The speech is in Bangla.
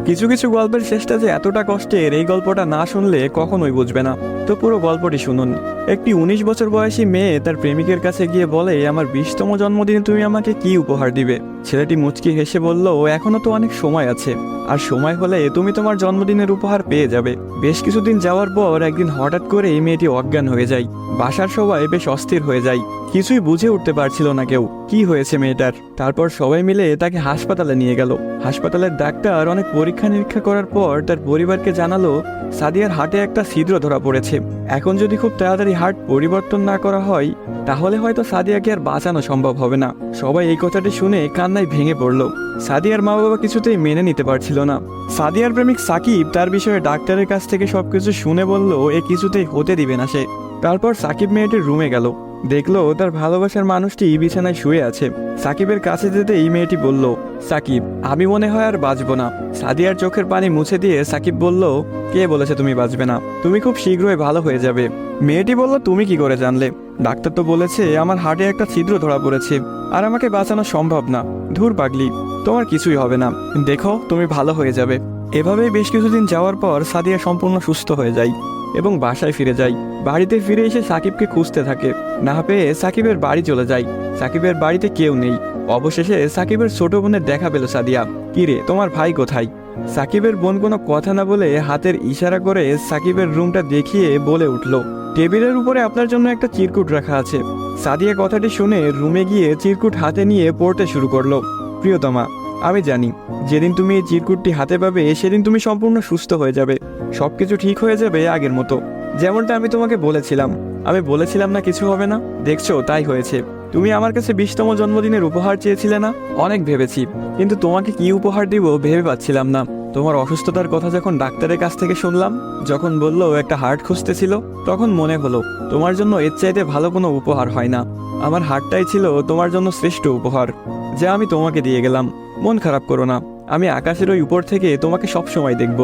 কিছু কিছু গল্পের শেষটা যে এতটা কষ্টের, এই গল্পটা না শুনলে কখনোই বুঝবে না। তো পুরো গল্পটি শুনুন। একটি 19 বছর বয়সী মেয়ে তার প্রেমিকের কাছে গিয়ে বলে, আমার 20তম জন্মদিনে তুমি আমাকে কি উপহার দিবে? ছেলেটি মুচকি হেসে বলল, এখনো তো অনেক সময় আছে, আর সময় হলে তুমি তোমার জন্মদিনের উপহার পেয়ে যাবে। বেশ কিছুদিন যাওয়ার পর একদিন হঠাৎ করে এই মেয়েটি অজ্ঞান হয়ে যায়। বাসার সবাই বেশ অস্থির হয়ে যায়, কিছুই বুঝে উঠতে পারছিল না কেউ কি হয়েছে মেয়েটার। তারপর সবাই মিলে তাকে হাসপাতালে নিয়ে গেল। হাসপাতালের ডাক্তার অনেক পরীক্ষা নিরীক্ষা করার পর তার পরিবারকে জানালো, সাদিয়ার হার্টে একটা ছিদ্র ধরা পড়েছে। এখন যদি খুব তাড়াতাড়ি হার্ট পরিবর্তন না করা হয়, তাহলে হয়তো সাদিয়াকে আর বাঁচানো সম্ভব হবে না। সবাই এই কথাটি শুনে কান্নায় ভেঙে পড়ল। সাদিয়ার মা বাবা কিছুতেই মেনে নিতে পারছিল না। সাদিয়ার প্রেমিক সাকিব তার বিষয়ে ডাক্তারের কাছ থেকে সবকিছু শুনে বলল, এ কিছুতেই হতে দিবে না সে। তারপর সাকিব মেয়েটির রুমে গেল, দেখলো তার ভালোবাসার মানুষটি বিছানায় শুয়ে আছে। সাকিবের কাছে যেতে এই মেয়েটি বলল, সাকিব, আমি মনে হয় আর বাঁচবো না। সাদিয়ার চোখের পানি মুছে দিয়ে সাকিব বলল, কে বলেছে তুমি বাঁচবে না? তুমি খুব শীঘ্রই ভালো হয়ে যাবে। মেয়েটি বলল, তুমি কি করে জানলে? ডাক্তার তো বলেছে আমার হার্টে একটা ছিদ্র ধরা পড়েছে, আর আমাকে বাঁচানো সম্ভব না। ধুর পাগলি, তোমার কিছুই হবে না, দেখো তুমি ভালো হয়ে যাবে। এভাবেই বেশ কিছুদিন যাওয়ার পর সাদিয়া সম্পূর্ণ সুস্থ হয়ে যায় এবং বাসায় ফিরে যায়। বাড়িতে ফিরে এসে সাকিবকে খুঁজতে থাকে, না পেয়ে সাকিবের বাড়ি চলে যায়। সাকিবের বাড়িতে কেউ নেই। অবশেষে সাকিবের ছোট বোনের দেখা পেল সাদিয়া। কিরে, তোমার ভাই কোথায়? সাকিবের বোন কোনো কথা না বলে হাতের ইশারা করে সাকিবের রুমটা দেখিয়ে বলে উঠল, টেবিলের উপরে আপনার জন্য একটা চিরকুট রাখা আছে। সাদিয়া কথাটি শুনে রুমে গিয়ে চিরকুট হাতে নিয়ে পড়তে শুরু করলো। প্রিয়তমা, আমি জানি যেদিন তুমি এই চিরকুটটি হাতে পাবে সেদিন তুমি সম্পূর্ণ সুস্থ হয়ে যাবে, সবকিছু ঠিক হয়ে যাবে আগের মতো, যেমনটা আমি তোমাকে বলেছিলাম। আমি বলেছিলাম না কিছু হবে না, দেখছো তাই হয়েছে। তুমি আমার কাছে 20তম জন্মদিনের উপহার চেয়েছিলে না? অনেক ভেবেছি, কিন্তু তোমাকে কি উপহার দিব ভেবে পাচ্ছিলাম না। তোমার অসুস্থতার কথা যখন ডাক্তারের কাছ থেকে শুনলাম, যখন বললো একটা হার্ট খুঁজতেছিল, তখন মনে হলো তোমার জন্য এর চাইতে ভালো কোনো উপহার হয় না। আমার হার্টটাই ছিল তোমার জন্য শ্রেষ্ঠ উপহার, যা আমি তোমাকে দিয়ে গেলাম। মন খারাপ করো না, আমি আকাশের ওই উপর থেকে তোমাকে সব সময় দেখব।